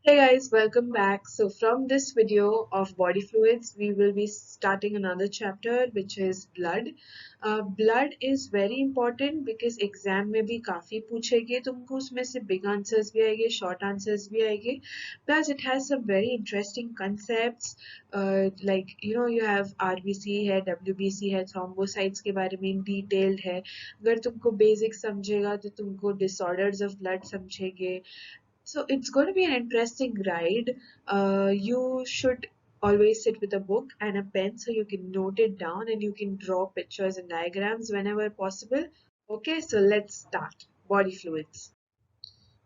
Hey guys, welcome back. So from this video of body fluids, we will be starting another chapter which is blood. Blood is very important because exam में भी काफी पूछेंगे तुमको उसमें से big answers भी आएंगे, short answers भी आएंगे. Plus it has some very interesting concepts like you have RBC है, WBC है, thrombocytes के बारे में detailed है. अगर तुमको basic समझेगा तो तुमको disorders of blood समझेंगे. So it's going to be an interesting ride. You should always sit with a book and a pen so you can note it down and you can draw pictures and diagrams whenever possible. Okay, so let's start. Body fluids.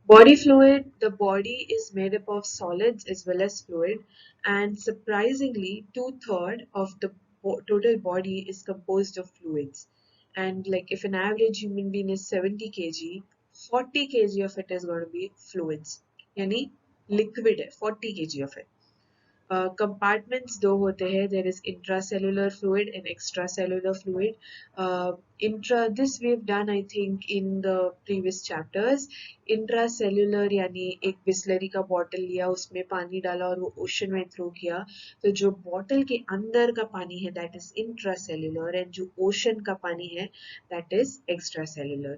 Body fluid, the body is made up of solids as well as fluid, and surprisingly, two-thirds of the total body is composed of fluids. And like if an average human being is 70 kg, 40 kg of it is going to be fluids. Yani liquid है, 40 kg of it. Compartments दो होते हैं. There is intracellular fluid and extracellular fluid. This we've done I think in the previous chapters. Intracellular यानी एक बिस्लरी का bottle लिया, उसमें पानी डाला और वो ओशन में थ्रो किया, तो जो बॉटल के अंदर का पानी है that is intracellular, and जो ओशन का पानी है that is extracellular.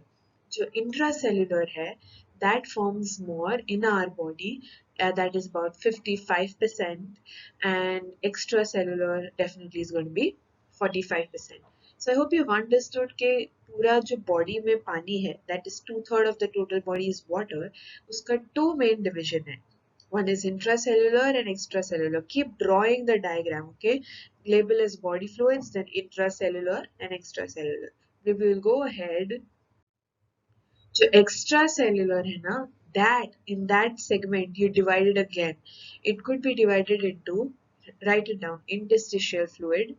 जो intracellular है that forms more in our body, that is about 55%, and extracellular definitely is going to be 45%. So I hope you've understood कि पूरा जो body में पानी है, that is two-thirds of the total body is water, उसका two main division है. One is intracellular and extracellular. Keep drawing the diagram, okay? Label as body fluids, then intracellular and extracellular. We will go ahead. जो extra cellular है ना, that in that segment you divide it again. It could be divided into, write it down, interstitial fluid,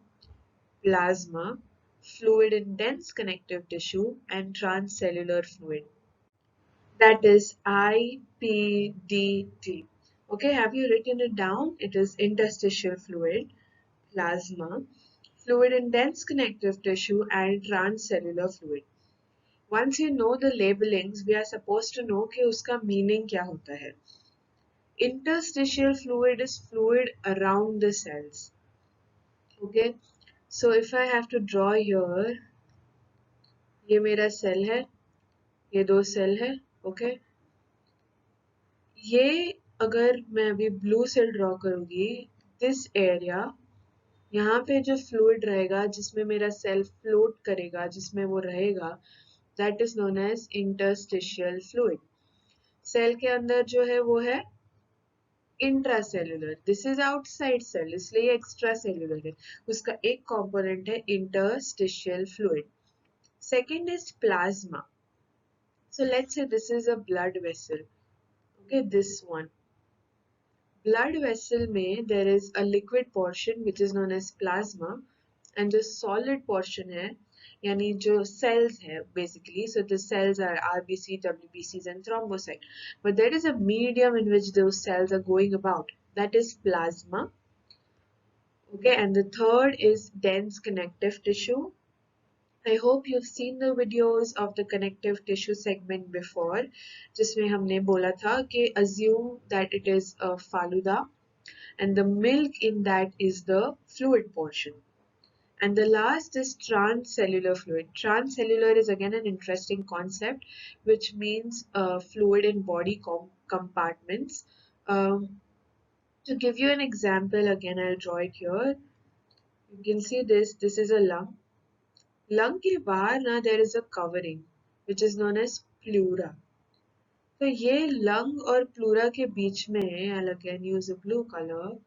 plasma, fluid in dense connective tissue, and transcellular fluid. That is IPDT. Okay, have you written it down? It is interstitial fluid, plasma, fluid in dense connective tissue, and transcellular fluid. Once you know the labelings, we are supposed to know कि उसका meaning क्या होता है. Interstitial fluid is fluid around the cells. Okay, so if I have to draw here, ये मेरा cell है, ये दो cell है, okay. ये अगर मैं अभी blue cell draw करूँगी, this area, यहाँ पे जो fluid रहेगा, जिसमें मेरा cell float करेगा, जिसमें वो रहेगा, that is known as interstitial fluid. Cell के अंदर जो है वो है intracellular. This is outside cell, इसलिए एक्स्ट्रासेल्युलर है. उसका एक कंपोनेंट है interstitial fluid. Second is plasma. So let's say this is a blood vessel. Okay, this one blood vessel में there is a liquid portion which is known as plasma, and जो solid portion है यानी जो cells है basically, so the cells are RBC, WBCs and thrombocyte, but there is a medium in which those cells are going about, that is plasma. Okay, and the third is dense connective tissue. I hope you've seen the videos of the connective tissue segment before, जिसमें हमने बोला था कि assume that it is a faluda and the milk in that is the fluid portion. And the last is transcellular fluid. Transcellular is again an interesting concept, which means fluid in body compartments. To give you an example, again I'll draw it here. You can see this. This is a lung. Lung के बाहर ना there is a covering, which is known as pleura. तो ये lung और pleura के बीच में, I'll again use a blue color.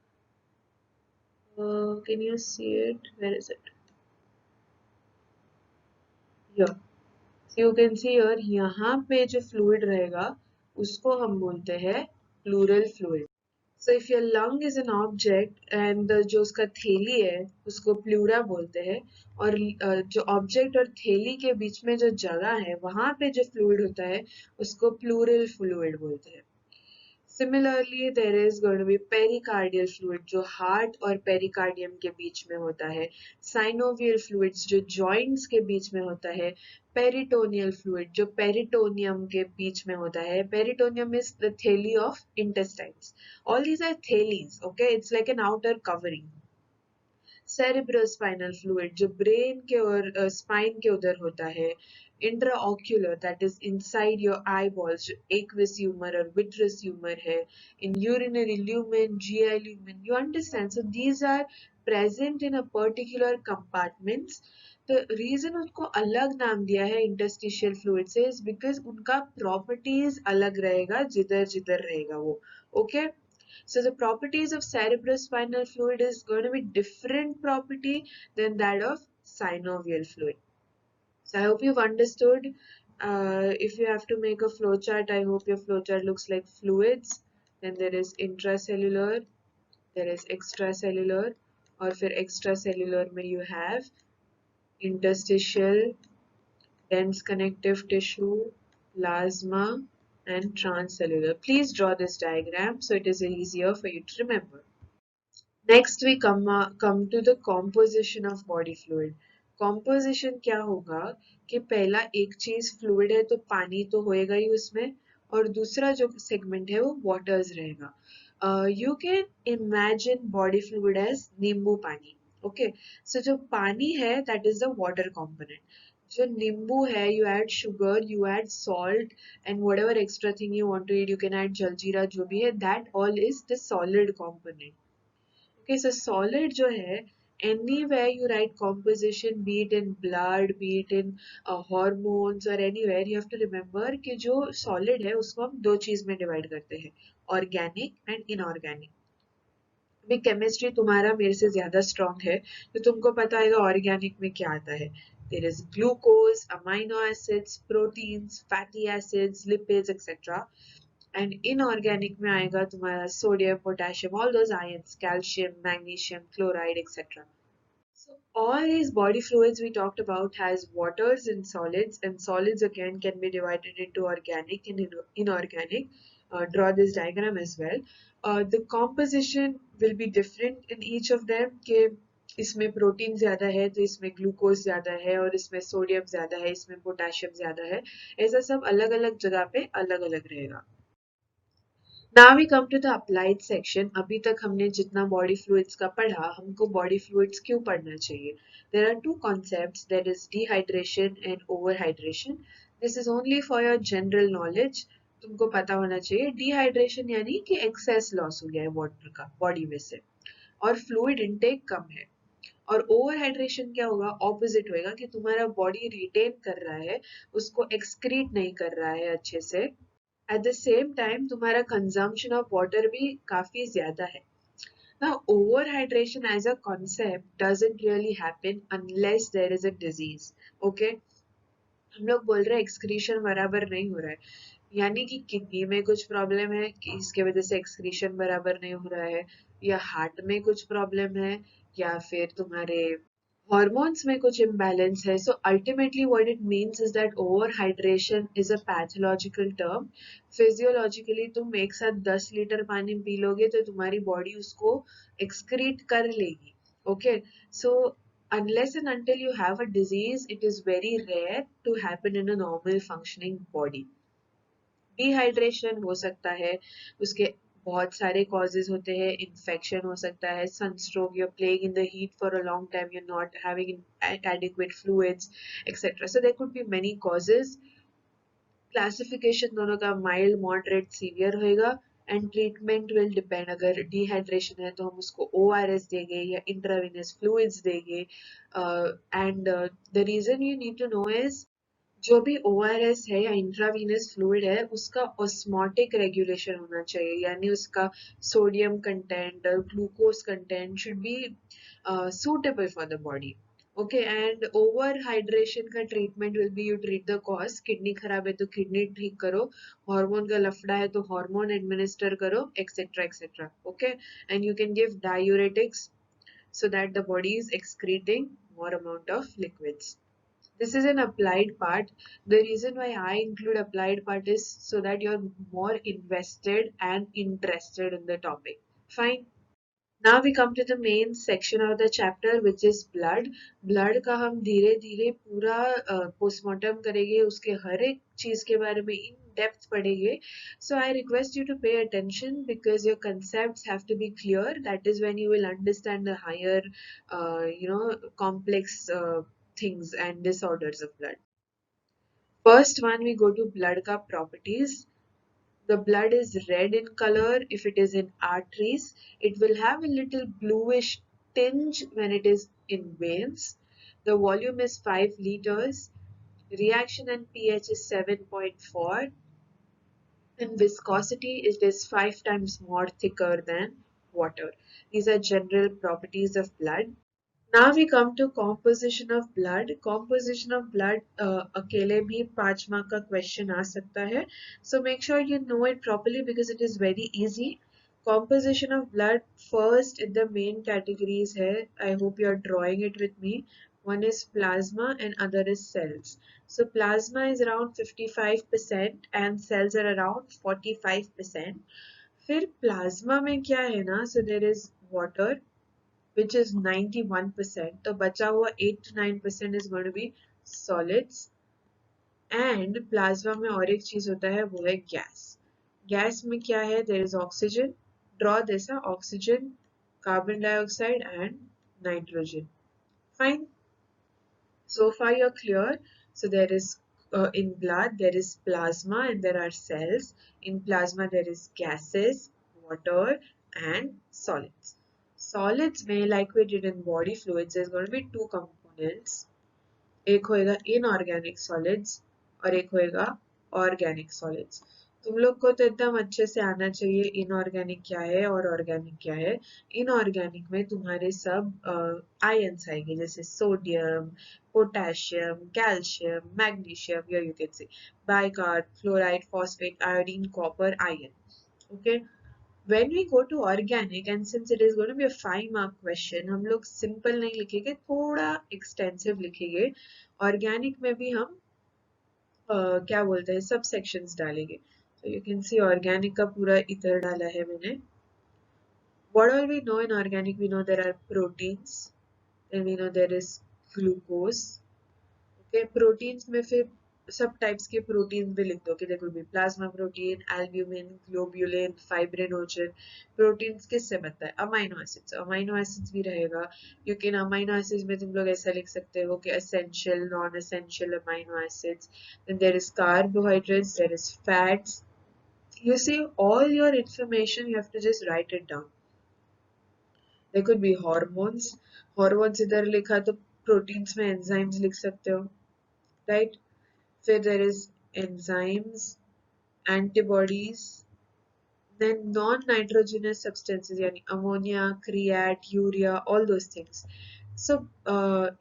Can you see it? Where is it? Here. So you can see here, यहाँ पे जो fluid रहेगा उसको हम बोलते हैं pleural fluid. So if your lung is an object and जो उसका थैली है उसको pleura बोलते हैं, और जो object और थैली के बीच में जो जगह है वहाँ पे जो fluid होता है उसको pleural fluid बोलते हैं. Similarly, there is going to be pericardial fluid जो हार्ट और पेरिकार्डियम के बीच में होता है, synovial fluids जो joints के बीच में होता है, peritoneal fluid जो पेरिटोनियम के बीच में होता है. Peritoneum is the thelly of intestines. All these are thelys, okay? It's like an outer covering. Cerebrospinal fluid जो ब्रेन के और स्पाइन के उधर होता है. Intraocular that is inside your eyeballs जो एक्विस ह्यूमर और विट्रस ह्यूमर है. In urinary lumen, GI lumen, you understand. So these are present in a particular compartments. The reason उनको अलग नाम दिया है इंटरस्टिशियल फ्लूइड से इज बिकॉज उनका प्रॉपर्टीज अलग रहेगा जिधर जिधर रहेगा वो. Okay. So the properties of cerebrospinal fluid is going to be different property than that of synovial fluid. So I hope you've understood. If you have to make a flowchart, I hope your flowchart looks like fluids. Then there is intracellular, there is extracellular, or for extracellular may you have interstitial, dense connective tissue, plasma, and transcellular. Please draw this diagram so it is easier for you to remember. Next we come to the composition of body fluid. Composition क्या होगा कि पहला एक चीज fluid है तो पानी तो होएगा ही उसमें, और दूसरा जो सेगमेंट है वो वाटर्स रहेगा. You can imagine body fluid as nimbu pani. Okay. So जो पानी है that is the water component. जो नींबू है you add sugar, you add salt and whatever extra thing you want to eat, you can add jaljeera जो भी है, that all is the solid component. Okay, so solid जो है, anywhere you write composition, be it in blood, be it in hormones or anywhere, you have to remember कि जो solid है उसको हम दो चीज में divide करते हैं, organic and inorganic. अभी केमिस्ट्री तुम्हारा मेरे से ज्यादा स्ट्रॉन्ग है तो तुमको पता है ऑर्गेनिक में क्या आता है. There is glucose, amino acids, proteins, fatty acids, lipids, etc. And inorganic में आएगा तुम्हारा sodium, potassium, all those ions, calcium, magnesium, chloride, etc. So all these body fluids we talked about has waters and solids again can be divided into organic and inorganic. Draw this diagram as well. The composition will be different in each of them कि इसमें protein ज्यादा है तो इसमें glucose ज्यादा है, और इसमें सोडियम ज्यादा है, इसमें पोटेशियम ज्यादा है. ऐसा सब अलग अलग जगह पे अलग अलग रहेगा. Now we come to the applied section. अभी तक हमने जितना body fluids का पढ़ा, हमको body fluids क्यों पढ़ना चाहिए? There are two concepts, that is dehydration and overhydration. This is only for your general knowledge. तुमको पता होना चाहिए. Dehydration यानी कि excess loss हो गया है water का body में से, और fluid intake कम है. और ओवरहाइड्रेशन क्या होगा? ऑपोजिट होएगा कि तुम्हारा बॉडी रिटेन कर रहा है, उसको एक्सक्रीट नहीं कर रहा है अच्छे से. एट द सेम टाइम तुम्हारा कंजम्पशन ऑफ वाटर भी काफी ज्यादा है. Now, overhydration as a concept doesn't really happen unless there is a disease. Okay? हम लोग बोल रहे हैं एक्सक्रीशन बराबर नहीं हो रहा है, यानी कि किडनी में कुछ प्रॉब्लम है कि इसके वजह से एक्सक्रीशन बराबर नहीं हो रहा है, या हार्ट में कुछ प्रॉब्लम है, या फिर तुम्हारे hormones में कुछ imbalance है. So ultimately what it means is that overhydration is a pathological term. Physiologically तुम एक साथ 10 लीटर पानी पी लोगे तो तुम्हारी बॉडी उसको excrete कर लेगी. Okay, so unless and until you have a disease, it is very rare to happen in a normal functioning body. Dehydration हो सकता है, उसके बहुत सारे causes होते हैं. Infection हो सकता है, sunstroke, you're playing in the heat for a long time, you're not having adequate fluids, etc. So there could be many causes. Classification दोनों का mild, moderate, severe होएगा, and treatment will depend. अगर dehydration है तो हम उसको ORS देंगे या intravenous fluids देंगे. And the reason you need to know is जो भी ORS है या इंट्रावीनस फ्लूइड है उसका ऑस्मोटिक रेगुलेशन होना चाहिए, यानी उसका सोडियम कंटेंट और glucose content should be suitable for the body. Okay, and overhydration का treatment will be you treat the cause. Kidney खराब है तो किडनी ठीक करो, हार्मोन का लफड़ा है तो हार्मोन एडमिनिस्टर करो, etcetera etcetera. Okay, and you can give diuretics so that the body is excreting more amount of liquids. This is an applied part. The reason why I include applied part is so that you're more invested and interested in the topic. Fine. Now we come to the main section of the chapter which is blood. Blood का हम धीरे धीरे पूरा postmortem करेंगे, उसके हर एक चीज के बारे में in depth पढ़ेंगे. So I request you to pay attention because your concepts have to be clear. That is when you will understand the higher, complex things and disorders of blood. First one, we go to blood ka properties. The blood is red in color if it is in arteries. It will have a little bluish tinge when it is in veins. The volume is 5 liters. Reaction and pH is 7.4. In viscosity, it is 5 times more thicker than water. These are general properties of blood. Now we come to composition of blood. Composition of blood अकेले भी 5 mark का question आ सकता है. So make sure you know it properly because it is very easy. Composition of blood, first in the main categories है. I hope you are drawing it with me. One is plasma and other is cells. So plasma is around 55% and cells are around 45%. फिर plasma में क्या है ना? So there is water, which is 91%. तो बचा हुआ 8 to 9% is going to be solids. And plasma में और एक चीज होता है वो है gas. Gas में क्या है? There is oxygen. Draw this, oxygen, carbon dioxide and nitrogen. Fine. So far you're clear. So there is in blood there is plasma and there are cells. In plasma there is gases, water and solids. Solids में like we did in body fluids, there's going to be two components. एक होएगा inorganic solids और एक होएगा organic solids. तुम लोग को तो एकदम अच्छे से आना चाहिए इनऑर्गेनिक क्या है और ऑर्गेनिक क्या है. इनऑर्गेनिक में तुम्हारे सब आयंस आएंगे जैसे सोडियम, पोटेशियम, कैल्शियम, मैग्नीशियम, या you can say bicarb, fluoride, phosphate, iodine, copper, iron. Okay. When we go to organic, and since it is going to be a 5 mark question, हम लोग simple नहीं लिखेंगे, थोड़ा extensive लिखेंगे. Organic में भी हम क्या बोलते हैं सब sections डालेंगे. So you can see organic का पूरा इधर डाला है मैंने. What all we know in organic? We know there are proteins, and we know there is glucose. Okay, proteins में फिर सब टाइप्स के प्रोटीन भी लिख दो कि देखो भी plasma protein, albumin, globulin, fibrinogen. Proteins किससे बनता है? Amino acids. अमाइनो एसिड्स भी रहेगा. यू कैन अमाइनो एसिड्स में तुम लोग ऐसा लिख सकते हो कि essential, non essential amino acids. Then there is carbohydrates, there is fats. You see, all your information you have to just write it down. There could be hormones. Hormones इधर लिखा तो प्रोटीन्स में एंजाइम्स लिख सकते हो, right? फिर there is enzymes, antibodies, then non-nitrogenous substances yani ammonia, creat, urea, all those things. So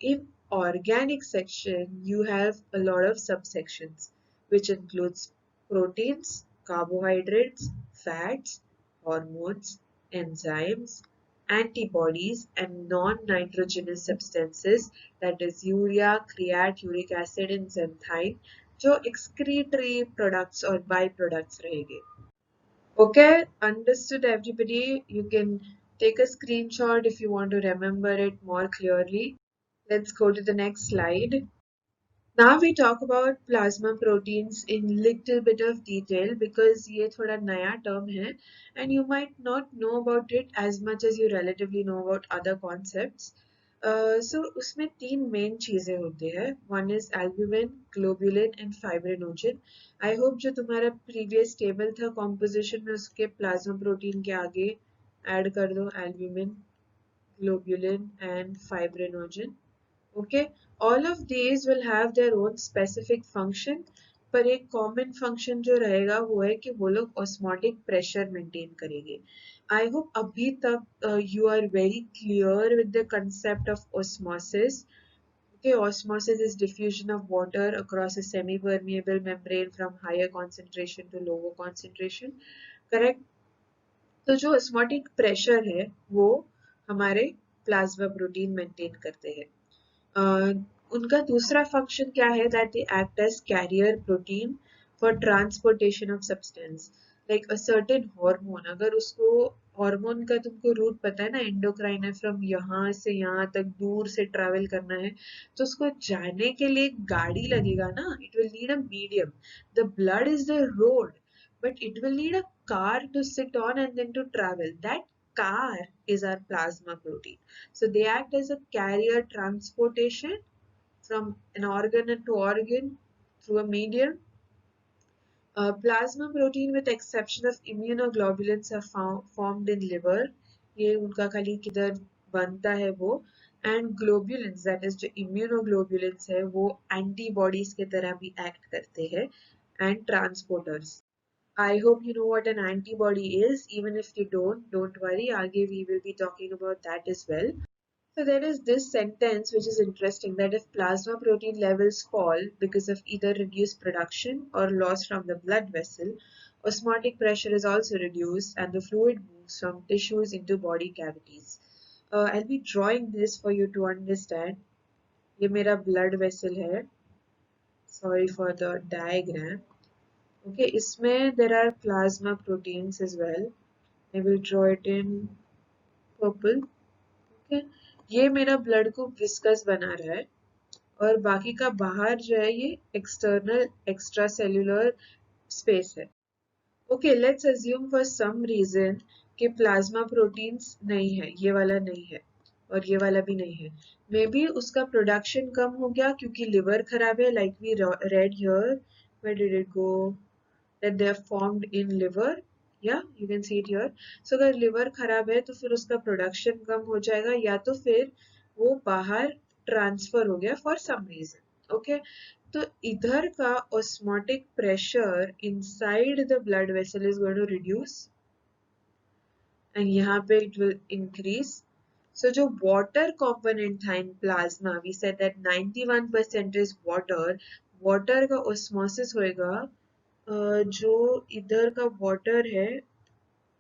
in organic section you have a lot of subsections which includes proteins, carbohydrates, fats, hormones, enzymes, antibodies and non-nitrogenous substances, that is urea, creat, uric acid and xanthine, जो excretory products और byproducts रहेंगे. Okay, understood everybody. You can take a screenshot if you want to remember it more clearly. Let's go to the next slide. Now we talk about plasma proteins in little bit of detail because ये थोड़ा नया term है and you might not know about it as much as you relatively know about other concepts. So उसमें तीन main चीजें होती है. One is albumin, globulin and fibrinogen. I hope जो तुम्हारा previous table था composition में उसके plasma protein के आगे add कर दो albumin, globulin and fibrinogen. Okay, all of these will have their own specific function, पर एक common function जो रहेगा वो है कि वो लोग osmotic pressure maintain करेंगे. I hope अभी तक you are very clear with the concept of osmosis. Okay, osmosis is diffusion of water across a semi-permeable membrane from higher concentration to lower concentration. Correct? तो जो osmotic pressure है वो हमारे plasma protein maintain करते हैं. उनका दूसरा function क्या है, that they act as carrier protein for transportation of substance. Like a certain hormone, अगर उसको हार्मोन का तुमको रूट पता है ना, एंडोक्राइन है, फ्रॉम यहाँ से यहाँ तक दूर से ट्रैवल करना है, तो उसको जाने के लिए एक गाड़ी लगेगा ना, it will need a medium. The blood is the road, but it will need a car to sit on and then to travel. That car is our plasma protein. So they act as a carrier transportation from an organ to organ through a medium. Plasma protein with exception of immunoglobulins are formed in liver. ये उनका खाली किधर बनता है वो, and globulins, that is जो immunoglobulins है वो antibodies के तरह भी act करते हैं and transporters. I hope you know what an antibody is. Even if you don't worry. आगे we will be talking about that as well. So there is this sentence which is interesting, that if plasma protein levels fall because of either reduced production or loss from the blood vessel, osmotic pressure is also reduced and the fluid moves from tissues into body cavities. I'll be drawing this for you to understand. ये मेरा blood vessel है. Sorry for the diagram. Okay, इसमें there are plasma proteins as well. I will draw it in purple. Okay, ये मेरा blood को viscous बना रहा है और बाकी का बाहर जो है ये एक्सटर्नल एक्स्ट्रा सेल्यूलर स्पेस है. Okay, let's assume for some reason कि प्लाज्मा प्रोटीन्स नहीं है, ये वाला नहीं है और ये वाला भी नहीं है. मे बी उसका प्रोडक्शन कम हो गया क्योंकि लिवर खराब है, like we read here. Where did it go? that they are formed in liver. Yeah, you can see it here. So अगर liver खराब है तो फिर उसका production कम हो जाएगा या तो फिर वो बाहर ट्रांसफर हो गया for some reason. Okay, तो इधर का osmotic pressure inside the blood vessel is going to reduce and यहाँ पे it will increase. So जो water component था in plasma, we said that 91% is water. water का osmosis होएगा, जो इधर का वाटर है,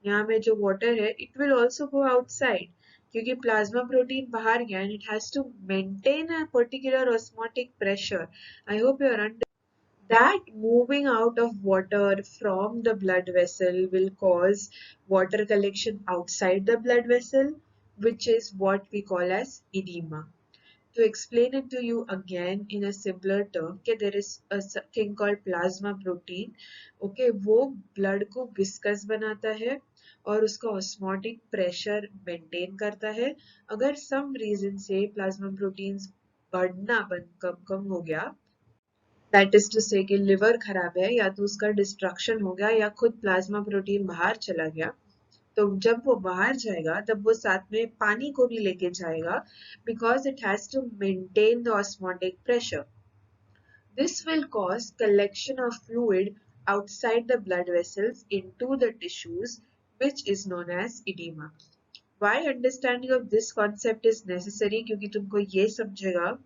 यहाँ में जो वाटर है, it will also go outside क्योंकि प्लाज्मा प्रोटीन बाहर गया and it has to maintain a particular osmotic pressure. I hope you are under that. Moving out of water from the blood vessel will cause water collection outside the blood vessel, which is what we call as edema. To explain it to you again in a simpler term, कि there is a thing called plasma protein. Okay, वो blood को viscous बनाता है और उसका osmotic pressure maintain करता है. अगर some reason से plasma proteins बढ़ना बंद कम हो गया, दैट इज टू से कि लिवर खराब है या तो उसका डिस्ट्रक्शन हो गया या खुद प्लाज्मा प्रोटीन बाहर चला गया, तो जब वो बाहर जाएगा तब वो साथ में पानी को भी लेके जाएगा because it has to maintain the osmotic pressure. This will cause collection of fluid outside the blood vessels into the tissues, which is known as edema. Why understanding of this concept is necessary? क्योंकि तुमको ये समझेगा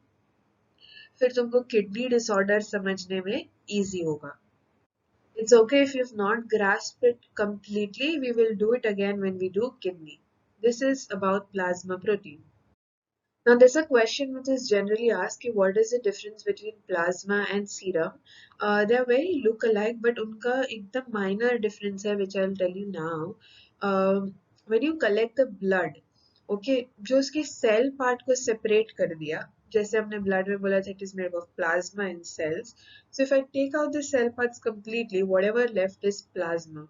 फिर तुमको kidney disorder समझने में easy होगा. It's okay if you've not grasped it completely. We will do it again when we do kidney. This is about plasma protein. Now, there's a question which is generally asked: what is the difference between plasma and serum? They are very look-alike, but उनका एकदम minor difference है, which I'll tell you now. When you collect the blood, okay, जो उसके cell part को separate कर दिया, जैसे हमने blood में बोला था, it is made of plasma and cells. So if I take out the cell parts completely, whatever left is plasma.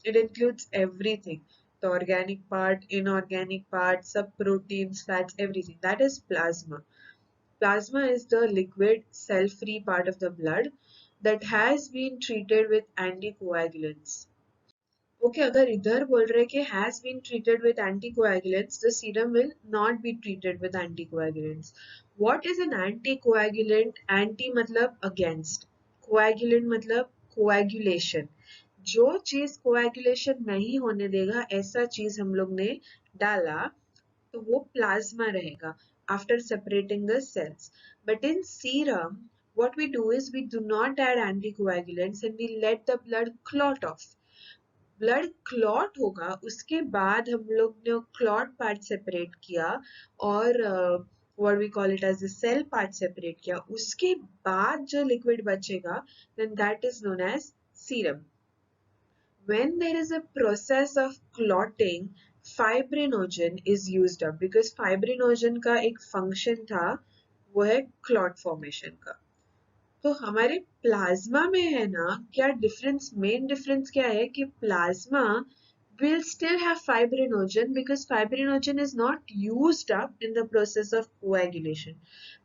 It includes everything, the organic part, inorganic part, sub-proteins, fats, everything. That is plasma. Plasma is the liquid, cell-free part of the blood that has been treated with anticoagulants. Okay, अगर इधर बोल रहे कि has been treated with anticoagulants, the serum will not be treated with anticoagulants. What is an anticoagulant? Anti मतलब against, coagulant मतलब coagulation. जो चीज coagulation नहीं होने देगा ऐसा चीज हम लोग ने डाला तो वो प्लाज्मा रहेगा after separating the cells. But in serum, what we do is we do not add anticoagulants and we let the blood clot off. Blood clot होगा, उसके बाद हम लोग ने क्लॉट पार्ट सेपरेट किया और what we call it as the cell part separate किया, उसके बाद जो liquid बचेगा, then that is known as serum. When there is a process of clotting, fibrinogen is used up because fibrinogen का एक function था, वो है clot formation का. तो हमारे प्लाज्मा में है ना, क्या डिफरेंस, मेन डिफरेंस क्या है कि plasma will still have fibrinogen because fibrinogen is not used up in the process of coagulation,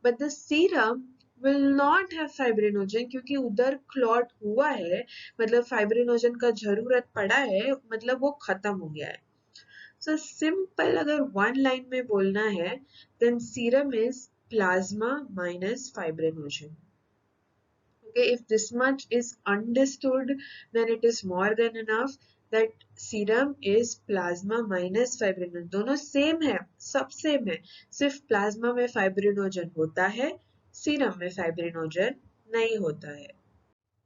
but the serum will not have fibrinogen क्योंकि उधर क्लॉट हुआ है, मतलब फाइब्रिनोजन का जरूरत पड़ा है, मतलब वो खत्म हो गया है. So simple अगर one line में बोलना है, then serum is plasma minus fibrinogen. Okay, if this much is understood, then it is more than enough that serum is plasma minus fibrinogen. दोनों सेम है, सब सेम है, सिर्फ प्लाज्मा में फाइब्रिनोजन होता है, सीरम में फाइब्रिनोजन नहीं होता है.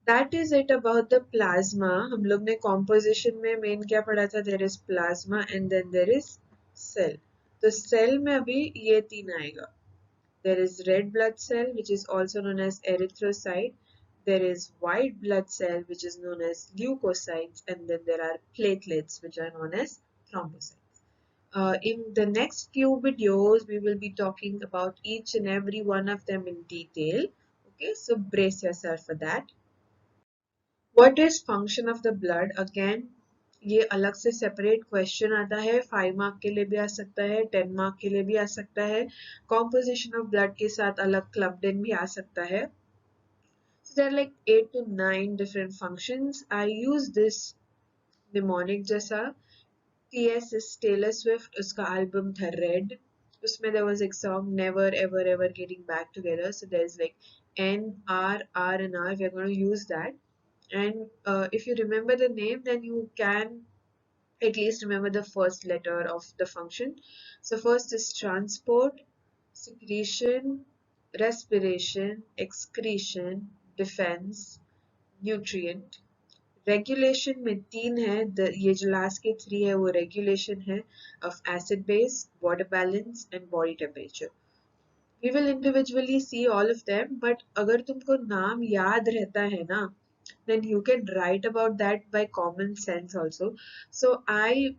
That is it about the plasma. हम लोग ने composition में main क्या पढ़ा था? There is plasma and then there is cell. तो cell में अभी ये तीन आएगा. There is red blood cell, which is also known as erythrocyte. There is white blood cell, which is known as leukocytes, and then there are platelets, which are known as thrombocytes. In the next few videos, we will be talking about each and every one of them in detail. Okay, so brace yourself for that. What is function of the blood? Again, ये अलग से separate question आता है, 5 mark के लिए भी आ सकता है, 10 मार्क के लिए भी आ सकता है, कॉम्पोजिशन ऑफ ब्लड के साथ अलग क्लब्ड इन भी आ सकता है. So there are like 8 to 9 different functions. I use this mnemonic जैसा. T.S. is Taylor Swift, उसका album था Red, उसमें there was a song Never Ever Ever Getting Back Together, so there's like N, R, R and R, we are going to use that. And if you remember the name, then you can at least remember the first letter of the function. So first is transport, secretion, respiration, excretion, defense, nutrient. Regulation में तीन है, ये जो last के 3 है वो regulation है of acid base, water balance and body temperature. We will individually see all of them, but अगर तुमको नाम याद रहता है ना, then you can write about that by common sense also. So I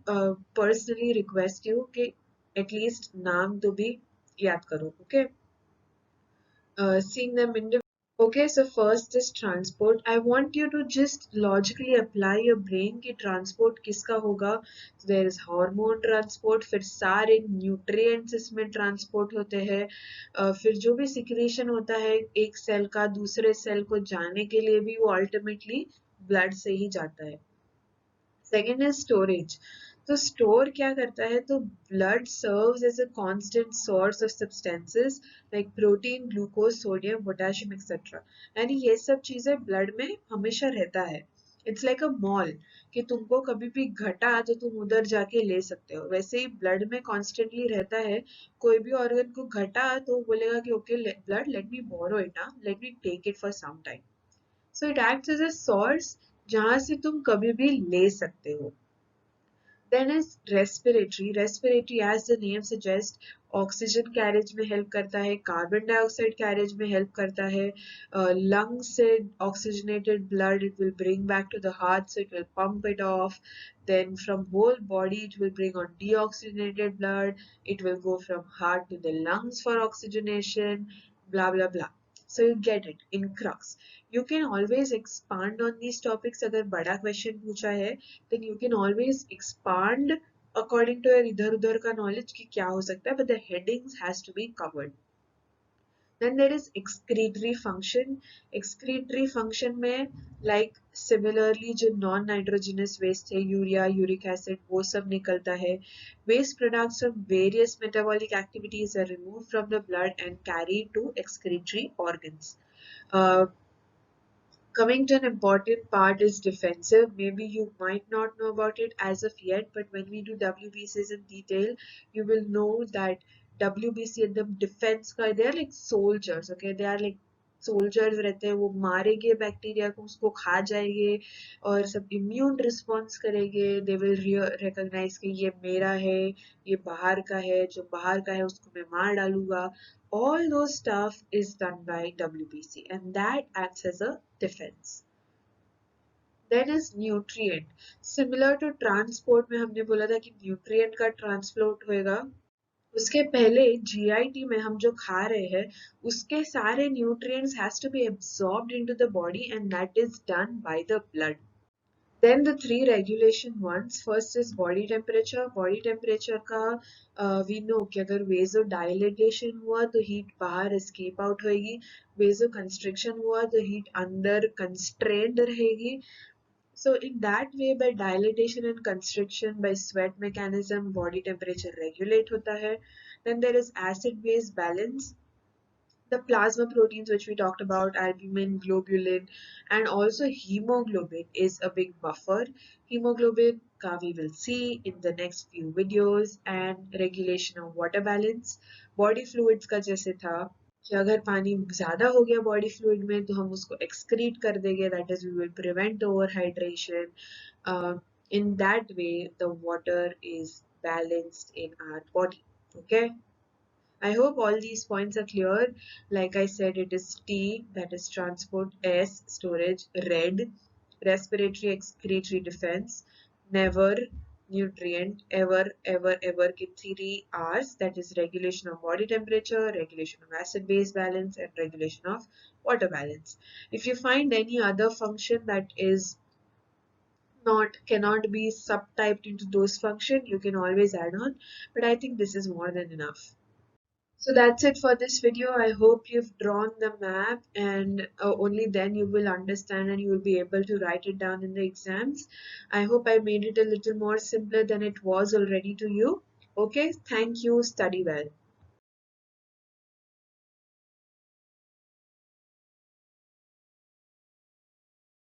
personally request you कि at least नाम तो भी याद करो. Okay, seeing them individually. Okay, so first is transport. I want you to just logically apply your brain कि transport किसका होगा. So there is hormone transport, फिर सारे nutrients इसमें transport होते हैं, फिर जो भी secretion होता है एक सेल का दूसरे सेल को जाने के लिए भी वो ultimately blood से ही जाता है. Second is storage. तो स्टोर क्या करता है, तो blood serves as a constant source of substances like protein, glucose, sodium, potassium etcetera. यानी ये सब चीजें ब्लड में हमेशा रहता है. इट्स लाइक अ मॉल कि तुमको कभी भी घटा तो तुम उधर जाके ले सकते हो, वैसे ही ब्लड में कॉन्स्टेंटली रहता है. कोई भी ऑर्गन को घटा तो बोलेगा कि okay blood, let me borrow it, let me take it for some time. So it acts as a source जहां से तुम कभी भी ले सकते हो. Then is respiratory. Respiratory, as the name suggests, oxygen carriage में हेल्प करता है, कार्बन डाइऑक्साइड कैरेज में हेल्प करता है, लंग से oxygenated blood it will bring back to the heart, so it will pump it off. Then from whole body it will bring on deoxygenated blood, it will go from heart to the lungs for oxygenation, blah blah blah. So you get it in crux. You can always expand on these topics. अगर बड़ा question पूछा है, then you can always expand according to your इधर उधर का knowledge कि क्या हो सकता है, but the headings has to be covered. Then there is excretory function. Excretory function में like similarly जो non nitrogenous waste है, यूरिया, यूरिक एसिड, वो सब निकलता है. Waste products from various metabolic activities are removed from the blood and carried to excretory organs. Coming to an important part is defensive. Maybe you might not know about it as of yet, but when we do WBCs in detail, you will know that WBC and the defense guy, they are like soldiers, okay? They are like soldiers रहते हैं वो मारेंगे bacteria को, उसको खा जाएंगे और सब इम्यून रिस्पॉन्स करेंगे। दे विल रिकॉग्नाइज कि ये मेरा है, ये बाहर का है, जो बाहर का है उसको मैं मार डालूंगा। All those stuff is done by WBC and that acts as a defense. Then is nutrient. Similar to transport में हमने बोला था कि nutrient का transport होएगा, उसके पहले GIT में हम जो खा रहे हैं उसके सारे nutrients has to be absorbed into the body and that is done by the blood. Then the three regulation ones. First is body temperature. Body temperature का we know कि अगर vasodilation हुआ तो heat बाहर escape out होएगी, vasoconstriction हुआ तो heat अंदर constrained रहेगी. So in that way, by dilatation and constriction, by sweat mechanism, body temperature regulate होता है. Then there is acid-base balance. The plasma proteins which we talked about, albumin, globulin, and also hemoglobin is a big buffer. Hemoglobin ka we will see in the next few videos, and regulation of water balance. Body fluids का जैसे था कि अगर पानी ज़्यादा हो गया body fluid में तो हम उसको एक्सक्रीट कर देंगे, that is we will prevent over hydration. In that way the water is balanced in our body. Okay, I hope all these points are clear. Like I said, it is T, that is transport, S, storage, red, respiratory excretory defense, never, nutrient, ever, ever, ever ki 3 R's, that is regulation of body temperature, regulation of acid base balance, and regulation of water balance. If you find any other function that is not cannot be subtyped into those function, you can always add on, but I think this is more than enough. So that's it for this video. I hope you've drawn the map, and only then you will understand and you will be able to write it down in the exams. I hope I made it a little more simpler than it was already to you. Okay, thank you. Study well.